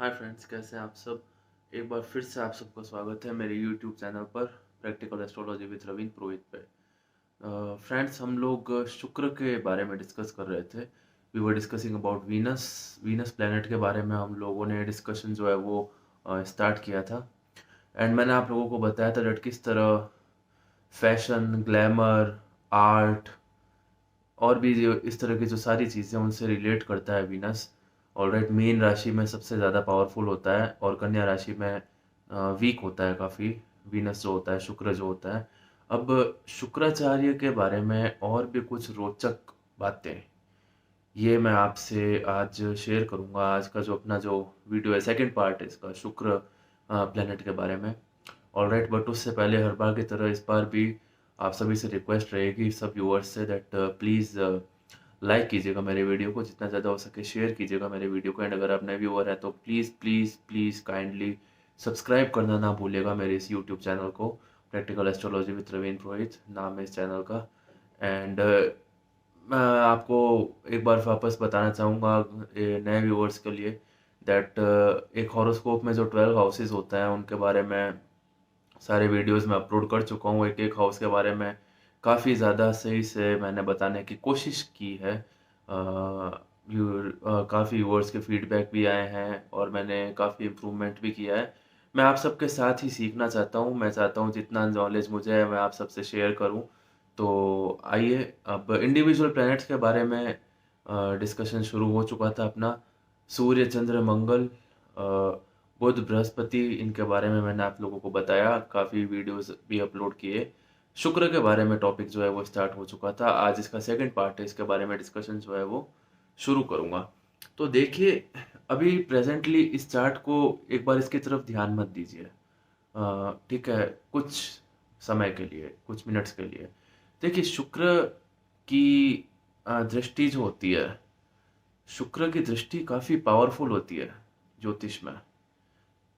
Hi friends, कैसे हैं आप सब। एक बार फिर से आप सबका स्वागत है मेरे यूट्यूब चैनल पर प्रैक्टिकल एस्ट्रोलॉजी विद रवीन पुरोहित पे। फ्रेंड्स, हम लोग शुक्र के बारे में डिस्कस कर रहे थे। We were discussing about Venus Venus planet के बारे में हम लोगों ने डिस्कशन जो है वो स्टार्ट किया था। एंड मैंने आप लोगों को बताया था डेट किस तरह फैशन, ग्लैमर, आर्ट और भी जो इस तरह की जो सारी चीज़ें उनसे रिलेट करता है वीनस। ऑलराइट, मीन राशि में सबसे ज़्यादा पावरफुल होता है और कन्या राशि में वीक होता है काफ़ी। वीनस जो होता है, शुक्र जो होता है। अब शुक्राचार्य के बारे में और भी कुछ रोचक बातें ये मैं आपसे आज शेयर करूंगा। आज का जो अपना जो वीडियो है, सेकंड पार्ट है इसका, शुक्र प्लेनेट के बारे में। ऑलराइट, बट उससे पहले हर बार की तरह इस बार भी आप सभी से रिक्वेस्ट रहेगी, सब व्यूअर्स से, दैट प्लीज़ लाइक कीजिएगा मेरे वीडियो को, जितना ज़्यादा हो सके शेयर कीजिएगा मेरे वीडियो को। एंड अगर आप नए व्यूअर हैं तो please please please kindly subscribe करना ना भूलिएगा मेरे इस यूट्यूब चैनल को। प्रैक्टिकल एस्ट्रोलॉजी विद रवीन पुरोहित नाम है इस चैनल का। एंड मैं आपको एक बार वापस बताना चाहूँगा नए व्यूअर्स के लिए, दैट एक हॉरोस्कोप में जो 12 हाउसेस होते हैं उनके बारे में सारे वीडियोस मैं अपलोड कर चुका हूँ। एक एक हाउस के बारे में काफ़ी ज़्यादा सही से मैंने बताने की कोशिश की है। काफ़ी व्यूअर्स के फीडबैक भी आए हैं और मैंने काफ़ी इम्प्रूवमेंट भी किया है। मैं आप सबके साथ ही सीखना चाहता हूँ। मैं चाहता हूँ जितना नॉलेज मुझे है मैं आप सबसे शेयर करूँ। तो आइए, अब इंडिविजुअल प्लैनेट्स के बारे में डिस्कशन शुरू हो चुका था अपना। सूर्य, चंद्र, मंगल, बुध, बृहस्पति, इनके बारे में मैंने आप लोगों को बताया, काफ़ी वीडियोस भी अपलोड किए। शुक्र के बारे में टॉपिक जो है वो स्टार्ट हो चुका था। आज इसका सेकंड पार्ट है, इसके बारे में डिस्कशन जो है वो शुरू करूँगा। तो देखिए, अभी प्रेजेंटली इस चार्ट को एक बार इसकी तरफ ध्यान मत दीजिए। ठीक है, कुछ समय के लिए, कुछ मिनट्स के लिए देखिए। शुक्र की दृष्टि जो होती है, शुक्र की दृष्टि काफ़ी पावरफुल होती है ज्योतिष में,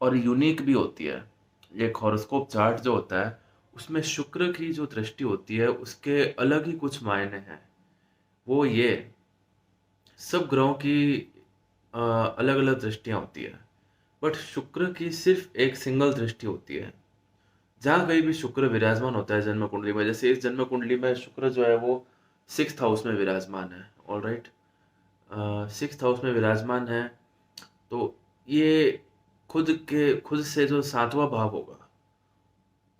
और यूनिक भी होती है। एक हॉरोस्कोप चार्ट जो होता है उसमें शुक्र की जो दृष्टि होती है उसके अलग ही कुछ मायने हैं। वो ये, सब ग्रहों की अलग अलग दृष्टियां होती है, बट शुक्र की सिर्फ एक सिंगल दृष्टि होती है। जहाँ कहीं भी शुक्र विराजमान होता है जन्म कुंडली में, जैसे इस जन्म कुंडली में शुक्र जो है वो 6th हाउस में विराजमान है। ऑलराइट, 6th हाउस में विराजमान है, तो ये खुद से जो 7वां भाव होगा,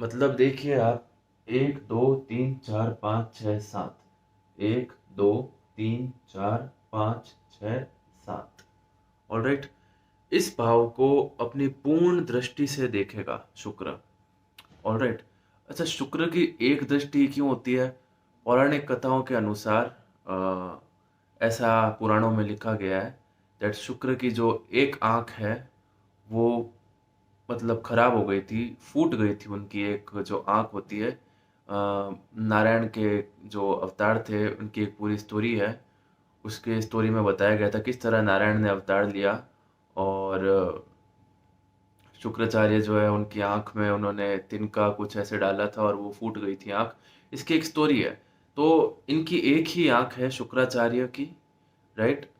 मतलब देखिए आप, 1 2 3 4 5 6 7, 1 2 3 4 5 6 7। ऑलराइट, इस भाव को अपनी पूर्ण दृष्टि से देखेगा शुक्र। ऑलराइट, अच्छा, शुक्र की एक दृष्टि क्यों होती है? पौराणिक कथाओं के अनुसार ऐसा पुराणों में लिखा गया है दैट शुक्र की जो एक आंख है वो मतलब खराब हो गई थी, फूट गई थी उनकी एक जो आँख होती है। नारायण के जो अवतार थे उनकी एक पूरी स्टोरी है। उसके स्टोरी में बताया गया था किस तरह नारायण ने अवतार लिया, और शुक्राचार्य जो है उनकी आँख में उन्होंने तिनका कुछ ऐसे डाला था और वो फूट गई थी आँख। इसकी एक स्टोरी है। तो इनकी एक ही आँख है शुक्राचार्य की, राइट।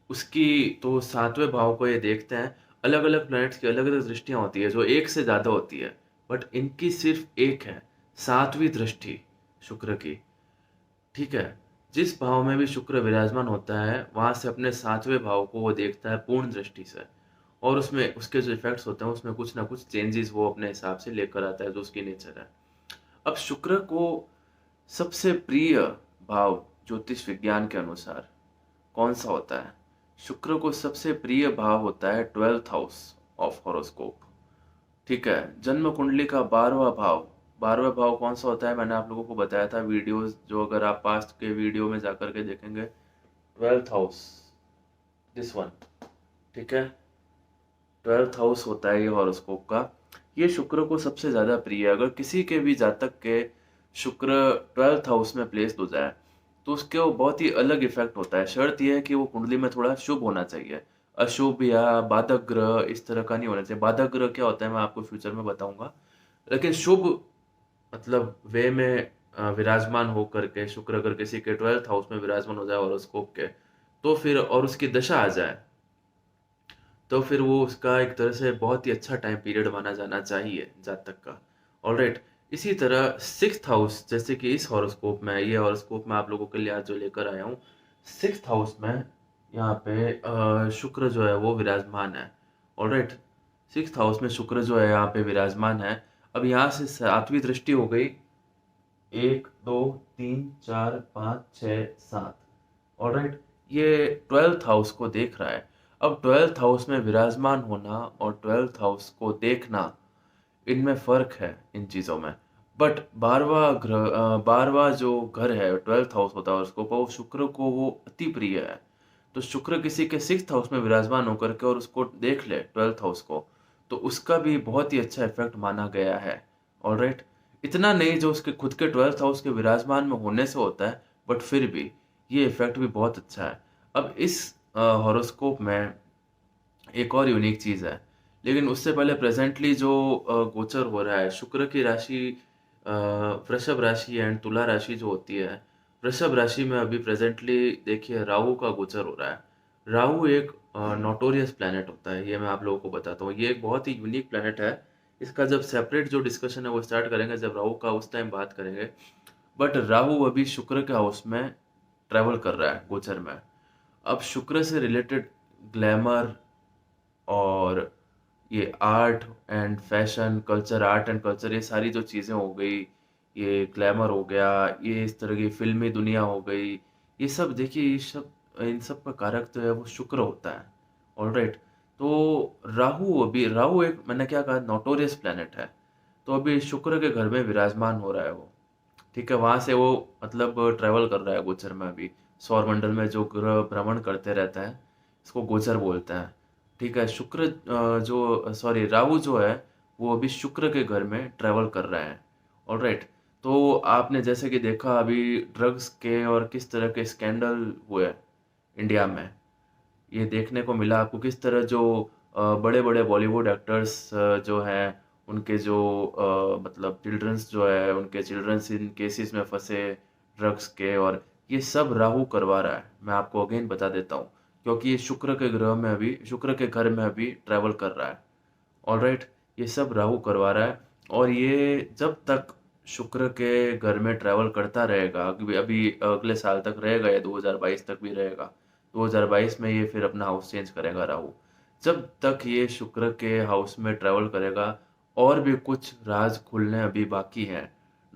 उसकी तो 7वें भाव को ये देखते हैं। अलग-अलग प्लैनेट्स की अलग-अलग दृष्टियाँ होती है जो एक से ज़्यादा होती है, बट इनकी सिर्फ एक है, 7वीं दृष्टि शुक्र की। ठीक है? जिस भाव में भी शुक्र विराजमान होता है, वहाँ से अपने 7वें भाव को वो देखता है पूर्ण दृष्टि से, और उसमें उसके जो इफ़ेक्ट्स होते हैं, उसमें कुछ ना कुछ चेंजेस वो अपने हिसाब से लेकर आता है, जो उसकी नेचर है। अब शुक्र को सबसे प्रिय भाव ज्योतिष विज्ञान के अनुसार कौन-सा होता है? शुक्र को सबसे प्रिय भाव होता है 12th हाउस ऑफ हॉरोस्कोप। ठीक है? जन्म कुंडली का 12वां भाव, 12वां भाव कौन-सा होता है मैंने आप लोगों को बताया था वीडियोज़ जो, अगर आप पास्ट के वीडियो में जाकर के देखेंगे, 12th हाउस, दिस वन। ठीक है? 12th हाउस होता है ये हॉरोस्कोप का। ये शुक्र को सबसे ज़्यादा प्रिय है। अगर किसी के भी जातक के शुक्र 12th हाउस में प्लेस्ड हो जाए, तो उसके वो बहुत ही अलग इफ़ेक्ट होता है। शर्त ये है कि वो कुंडली में थोड़ा शुभ होना चाहिए। अशुभ या बाधक ग्रह इस तरह का नहीं होना चाहिए। बाधक ग्रह क्या होता है मैं आपको फ्यूचर में बताऊँगा। लेकिन शुभ मतलब वे में विराजमान होकर के शुक्र अगर किसी के 12th हाउस में विराजमान हो जाए हॉरोस्कोप के, तो फिर और उसकी दशा आ जाए, तो फिर वो उसका एक तरह से बहुत ही अच्छा टाइम पीरियड माना जाना चाहिए जातक का। ऑलराइट, इसी तरह सिक्स्थ हाउस, जैसे कि इस हॉरोस्कोप में, ये हॉरोस्कोप मैं आप लोगों के लिए आज जो लेकर आया हूँ, सिक्स्थ हाउस में यहाँ पे शुक्र जो है वो विराजमान है। ऑलराइट, सिक्स्थ हाउस में शुक्र जो है यहाँ पे विराजमान है। अब यहाँ से सातवीं दृष्टि हो गई, 1 2 3 4 5 6 7। ऑलराइट, ये ट्वेल्थ हाउस को देख रहा है। अब ट्वेल्थ हाउस में विराजमान होना और ट्वेल्थ हाउस को देखना, इनमें फर्क है इन चीज़ों में। बट 12वां जो घर है, ट्वेल्थ हाउस होता है उसको, वो शुक्र को वो अति प्रिय है। तो शुक्र किसी के सिक्स्थ हाउस में विराजमान होकर के और उसको देख ले ट्वेल्थ हाउस को, तो उसका भी बहुत ही अच्छा इफेक्ट माना गया है। ऑलराइट, इतना नहीं जो उसके खुद के ट्वेल्थ हाउस के विराजमान में होने से होता है, बट फिर भी ये इफेक्ट भी बहुत अच्छा है। अब इस हॉरोस्कोप में एक और यूनिक चीज़ है, लेकिन उससे पहले प्रेजेंटली जो गोचर हो रहा है, शुक्र की राशि वृषभ राशि एंड तुला राशि जो होती है, वृषभ राशि में अभी प्रेजेंटली देखिए राहु का गोचर हो रहा है। राहु एक नोटोरियस प्लैनेट होता है, ये मैं आप लोगों को बताता हूँ। ये एक बहुत ही यूनिक प्लैनेट है। इसका जब सेपरेट जो डिस्कशन है वो स्टार्ट करेंगे जब राहु का, उस टाइम बात करेंगे। बट राहु अभी शुक्र के हाउस में ट्रेवल कर रहा है गोचर में। अब शुक्र से रिलेटेड ग्लैमर और ये art and fashion culture, art and culture, ये सारी जो चीज़ें हो गई, ये ग्लैमर हो गया, ये इस तरह की फिल्मी दुनिया हो गई, ये सब देखिए, ये सब, इन सब का कारक जो है वो शुक्र होता है। ऑलराइट, तो राहु एक, मैंने क्या कहा, नोटोरियस प्लैनेट है। तो अभी शुक्र के घर में विराजमान हो रहा है वो। ठीक है, वहां से वो मतलब ट्रेवल कर रहा है गोचर में अभी। सौरमंडल में जो ग्रह भ्रमण करते रहता है, इसको गोचर बोलते हैं। ठीक है, शुक्र जो सॉरी राहु जो है वो अभी शुक्र के घर में ट्रेवल कर रहे हैं। ऑलराइट, तो आपने जैसे कि देखा अभी ड्रग्स के और किस तरह के स्कैंडल हुए इंडिया में, ये देखने को मिला आपको किस तरह जो बड़े बड़े बॉलीवुड एक्टर्स जो हैं, उनके जो मतलब चिल्ड्रंस जो है, उनके चिल्ड्रंस इन केसेस में फंसे ड्रग्स के, और ये सब राहु करवा रहा है। मैं आपको अगेन बता देता हूँ, क्योंकि ये शुक्र के ग्रह में अभी, शुक्र के घर में अभी ट्रैवल कर रहा है। ऑलराइट, ये सब राहु करवा रहा है। और ये जब तक शुक्र के घर में ट्रैवल करता रहेगा, अभी अभी अगले साल तक रहेगा या 2022 तक भी रहेगा, 2022 में ये फिर अपना हाउस चेंज करेगा राहु। जब तक ये शुक्र के हाउस में ट्रैवल करेगा, और भी कुछ राज खुलने अभी बाकी हैं,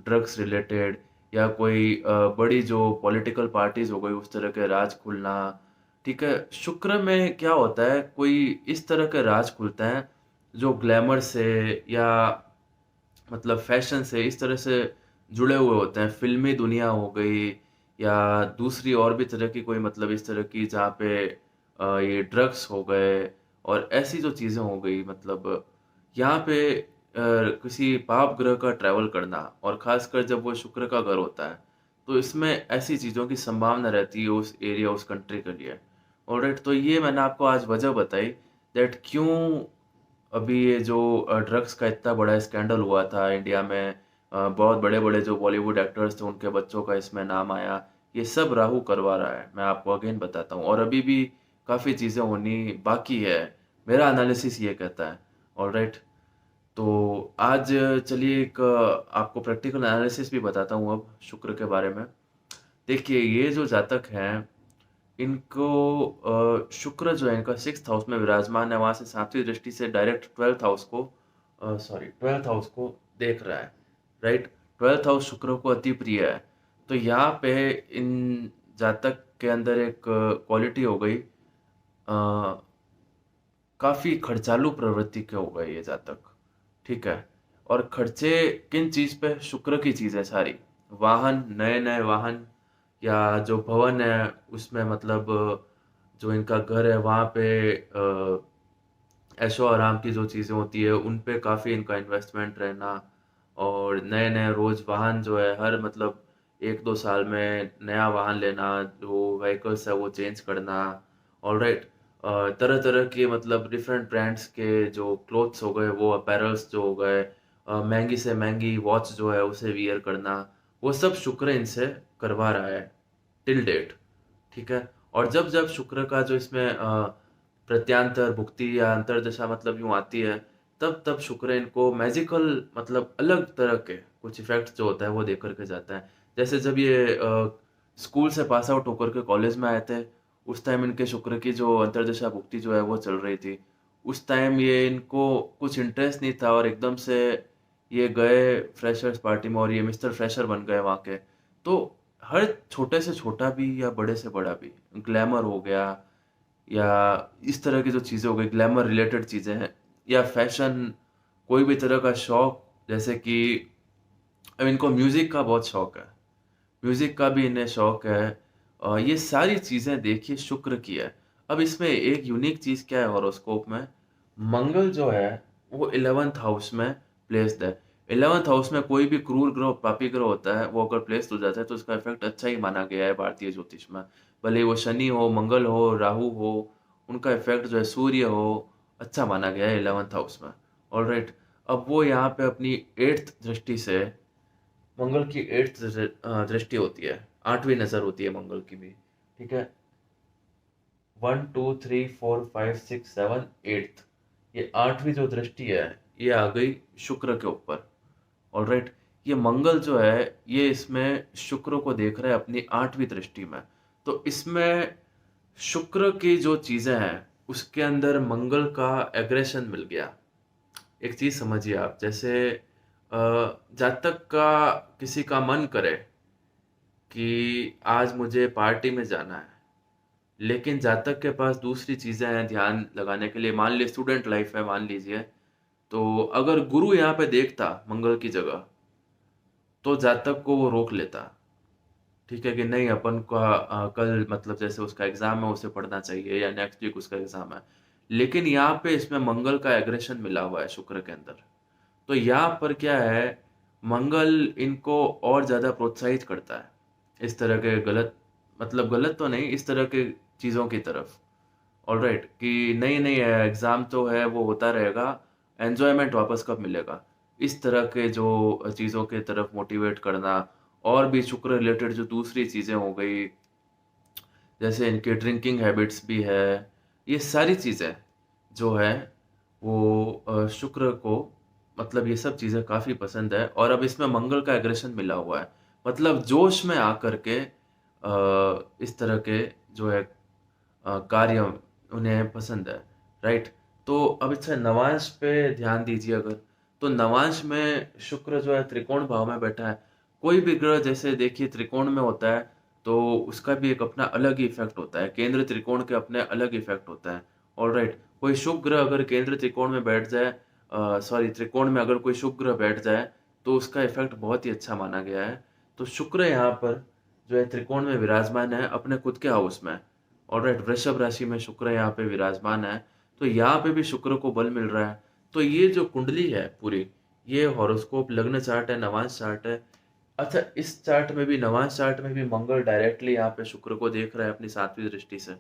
ड्रग्स रिलेटेड, या कोई बड़ी जो पॉलिटिकल पार्टीज हो गई उस तरह के राज खुलना। ठीक है, शुक्र में क्या होता है, कोई इस तरह के राज खुलते हैं जो ग्लैमर से या मतलब फैशन से इस तरह से जुड़े हुए होते हैं। फिल्मी दुनिया हो गई, या दूसरी और भी तरह की कोई, मतलब इस तरह की जहाँ पे ये ड्रग्स हो गए और ऐसी जो चीज़ें हो गई, मतलब यहाँ पे किसी पाप ग्रह का ट्रैवल करना, और ख़ासकर जब वो शुक्र का घर होता है, तो इसमें ऐसी चीज़ों की संभावना रहती है उस एरिया, उस कंट्री के लिए। ऑलराइट, तो ये मैंने आपको आज वजह बताई दैट क्यों अभी ये जो ड्रग्स का इतना बड़ा स्कैंडल हुआ था इंडिया में, बहुत बड़े-बड़े जो बॉलीवुड एक्टर्स थे उनके बच्चों का इसमें नाम आया, ये सब राहु करवा रहा है। मैं आपको अगेन बताता हूँ, और अभी भी काफ़ी चीज़ें होनी बाकी है, मेरा एनालिसिस ये कहता है। ऑलराइट, तो आज चलिए एक आपको प्रैक्टिकल एनालिसिस भी बताता हूँ अब शुक्र के बारे में। देखिए, ये जो जातक हैं, इनको शुक्र जो है इनका सिक्स्थ हाउस में विराजमान है, वहां से सातवीं दृष्टि से डायरेक्ट ट्वेल्थ हाउस को देख रहा है। राइट, ट्वेल्थ हाउस शुक्र को अति प्रिय है। तो यहाँ पे इन जातक के अंदर एक क्वालिटी हो गई, काफी खर्चालू प्रवृत्ति के हो गए ये जातक। ठीक है, और खर्चे किन चीज पे, शुक्र की चीज है सारी। वाहन, नए नए वाहन, या जो भवन है उसमें, मतलब जो इनका घर है वहाँ पे ऐशो आराम की जो चीज़ें होती है उन पे काफ़ी इनका इन्वेस्टमेंट रहना, और नए नए रोज वाहन जो है, हर मतलब 1 2 साल में नया वाहन लेना, जो व्हीकल्स है वो चेंज करना। ऑलराइट, तरह तरह के मतलब डिफरेंट ब्रांड्स के जो क्लोथ्स हो गए, वो अपैरल्स जो हो गए, महंगी से महंगी वॉच जो है उसे वियर करना, वो सब शुक्र इनसे करवा रहा है टिल डेट। ठीक है, और जब जब शुक्र का जो इसमें प्रत्यांतर भुक्ति या अंतर्दशा मतलब यूँ आती है, तब तब शुक्र इनको मैजिकल मतलब अलग तरह के कुछ इफ़ेक्ट्स जो होता है वो दे कर के जाता है। जैसे जब ये स्कूल से पास आउट होकर के कॉलेज में आए थे, उस टाइम इनके शुक्र की जो अंतर्दशा भुक्ति जो है वो चल रही थी। उस टाइम ये इनको कुछ इंटरेस्ट नहीं था और एकदम से ये गए फ्रेशर्स पार्टी में और ये मिस्टर फ्रेशर बन गए वहाँ के। तो हर छोटे से छोटा भी या बड़े से बड़ा भी, ग्लैमर हो गया या इस तरह की जो चीज़ें हो गई, ग्लैमर रिलेटेड चीज़ें हैं या फैशन, कोई भी तरह का शौक, जैसे कि अब इनको म्यूज़िक का बहुत शौक है। म्यूज़िक का भी इन्हें शौक है। ये सारी चीज़ें देखिए शुक्र की है। अब इसमें एक यूनिक चीज़ क्या है हॉरोस्कोप में, मंगल जो है वो 11th हाउस में प्लेस्ड है। 11th हाउस में कोई भी क्रूर ग्रह, पापी ग्रह होता है, वो अगर प्लेस्ड हो जाता है तो उसका इफ़ेक्ट अच्छा ही माना गया है भारतीय ज्योतिष में। भले ही वो शनि हो, मंगल हो, राहु हो, उनका इफ़ेक्ट जो है सूर्य हो, अच्छा माना गया है 11th हाउस में। ऑलराइट, अब वो यहाँ पे अपनी 8th दृष्टि से, मंगल की 8th दृष्टि होती है, 8वीं नज़र होती है मंगल की भी, ठीक है? 1 2 3 4 5 6 7 8th, ये 8वीं जो दृष्टि है ये आ गई शुक्र के ऊपर। ऑलराइट, ये मंगल जो है ये इसमें शुक्र को देख रहा है अपनी 8वीं दृष्टि में। तो इसमें शुक्र की जो चीज़ें हैं उसके अंदर मंगल का एग्रेशन मिल गया। एक चीज़ समझिए आप, जैसे जातक का किसी का मन करे कि आज मुझे पार्टी में जाना है, लेकिन जातक के पास दूसरी चीज़ें हैं ध्यान लगाने के लिए, मान लीजिए स्टूडेंट लाइफ है मान लीजिए, तो अगर गुरु यहाँ पे देखता मंगल की जगह, तो जातक को वो रोक लेता, ठीक है कि नहीं अपन का कल मतलब जैसे उसका एग्ज़ाम है उसे पढ़ना चाहिए या नेक्स्ट वीक उसका एग्ज़ाम है। लेकिन यहाँ पे इसमें मंगल का एग्रेशन मिला हुआ है शुक्र के अंदर। तो यहाँ पर क्या है, मंगल इनको और ज़्यादा प्रोत्साहित करता है इस तरह के गलत, मतलब गलत तो नहीं, इस तरह के चीज़ों की तरफ। ऑलराइट, कि नहीं नहीं एग्ज़ाम तो है वो होता रहेगा, एन्जॉयमेंट वापस कब मिलेगा, इस तरह के जो चीज़ों की तरफ मोटिवेट करना। और भी शुक्र रिलेटेड जो दूसरी चीज़ें हो गई, जैसे इनके ड्रिंकिंग हैबिट्स भी है, ये सारी चीज़ें जो है वो शुक्र को, मतलब ये सब चीज़ें काफ़ी पसंद है। और अब इसमें मंगल का एग्रेशन मिला हुआ है, मतलब जोश में आकर के इस तरह के जो है कार्य उन्हें पसंद है, राइट? तो अब अच्छा नवांश पे ध्यान दीजिए अगर, तो नवांश में शुक्र जो है त्रिकोण भाव में बैठा है। कोई भी ग्रह जैसे देखिए त्रिकोण में होता है, तो उसका भी एक अपना अलग ही इफ़ेक्ट होता है, केंद्र त्रिकोण के अपने अलग इफ़ेक्ट होता है, ऑलराइट? कोई शुभ ग्रह अगर केंद्र त्रिकोण में बैठ जाए, सॉरी त्रिकोण में अगर कोई शुभ ग्रह बैठ जाए, तो उसका इफ़ेक्ट बहुत ही अच्छा माना गया है। तो शुक्र यहाँ पर जो है त्रिकोण में विराजमान है अपने खुद के हाउस में। ऑलराइट, वृषभ राशि में शुक्र यहाँ पे विराजमान है, तो यहाँ पे भी शुक्र को बल मिल रहा है। तो ये जो कुंडली है पूरी, ये हॉरोस्कोप लग्न चार्ट है, नवांश चार्ट है। अच्छा, इस चार्ट में भी, नवांश चार्ट में भी मंगल डायरेक्टली यहाँ पे शुक्र को देख रहा है अपनी 7वीं दृष्टि से।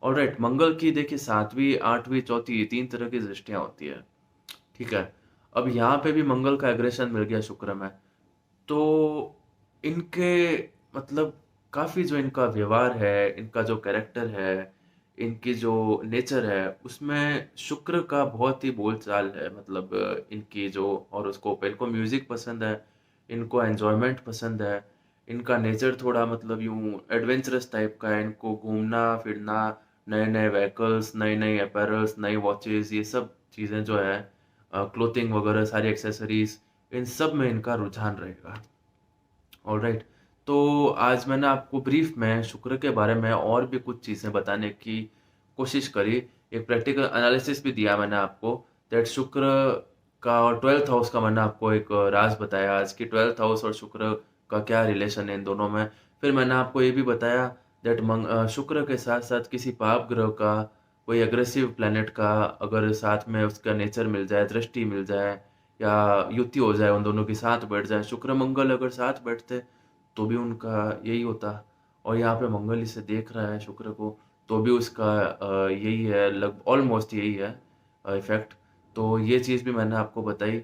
ऑलराइट, मंगल की देखिए 7वीं, 8वीं, चौथी, 3 तरह की दृष्टियाँ होती है, ठीक है? अब यहाँ पे भी मंगल का एग्रेशन मिल गया शुक्र में। तो इनके मतलब काफ़ी जो इनका व्यवहार है, इनका जो कैरेक्टर है, इनकी जो नेचर है, उसमें शुक्र का बहुत ही बोलचाल है। मतलब इनकी जो हॉरोस्कोप है, इनको म्यूज़िक पसंद है, इनको एन्जॉयमेंट पसंद है, इनका नेचर थोड़ा मतलब यूँ एडवेंचरस टाइप का है, इनको घूमना-फिरना, नए-नए व्हीकल्स, नई-नई अपैरल्स, नई वॉचेज़, ये सब चीज़ें जो है क्लॉथिंग वगैरह सारी एक्सेसरीज़, इन सब में इनका रुझान रहेगा। ऑलराइट, तो आज मैंने आपको ब्रीफ में शुक्र के बारे में और भी कुछ चीज़ें बताने की कोशिश करी। एक प्रैक्टिकल एनालिसिस भी दिया मैंने आपको, दैट शुक्र का और 12th हाउस का मैंने आपको एक राज़ बताया आज कि 12th हाउस और शुक्र का क्या रिलेशन है इन दोनों में। फिर मैंने आपको ये भी बताया दैट शुक्र के साथ-साथ किसी पाप ग्रह का, कोई एग्रेसिव प्लैनेट का अगर साथ में उसका नेचर मिल जाए, दृष्टि मिल जाए या युति हो जाए, उन दोनों के साथ बैठ जाए, शुक्र-मंगल अगर साथ बैठते, तो भी उनका यही होता। और यहाँ पे मंगल इसे देख रहा है शुक्र को, तो भी उसका यही है, लग ऑलमोस्ट यही है इफ़ेक्ट। तो ये चीज़ भी मैंने आपको बताई।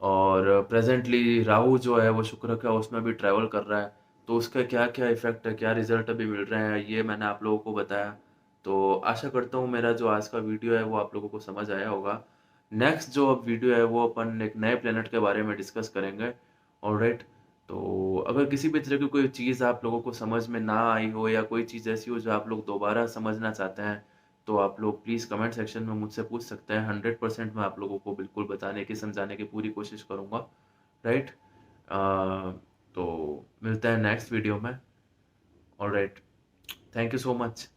और प्रेज़ेंटली राहु जो है वो शुक्र के हाउस में भी ट्रैवल कर रहा है, तो उसका क्या-क्या इफ़ेक्ट है, क्या रिज़ल्ट अभी मिल रहे हैं, ये मैंने आप लोगों को बताया। तो आशा करता हूँ मेरा जो आज का वीडियो है वो आप लोगों को समझ आया होगा। नेक्स्ट जो अब वीडियो है वो अपन एक नए प्लैनेट के बारे में डिस्कस करेंगे। ऑलराइट, तो अगर किसी भी तरह की कोई चीज़ आप लोगों को समझ में ना आई हो या कोई चीज़ ऐसी हो जो आप लोग दोबारा समझना चाहते हैं, तो आप लोग प्लीज़ कमेंट सेक्शन में मुझसे पूछ सकते हैं। 100% मैं आप लोगों को बिल्कुल बताने की, समझाने की पूरी कोशिश करूँगा। राइट? तो मिलते हैं नेक्स्ट वीडियो में। Alright, thank you so much.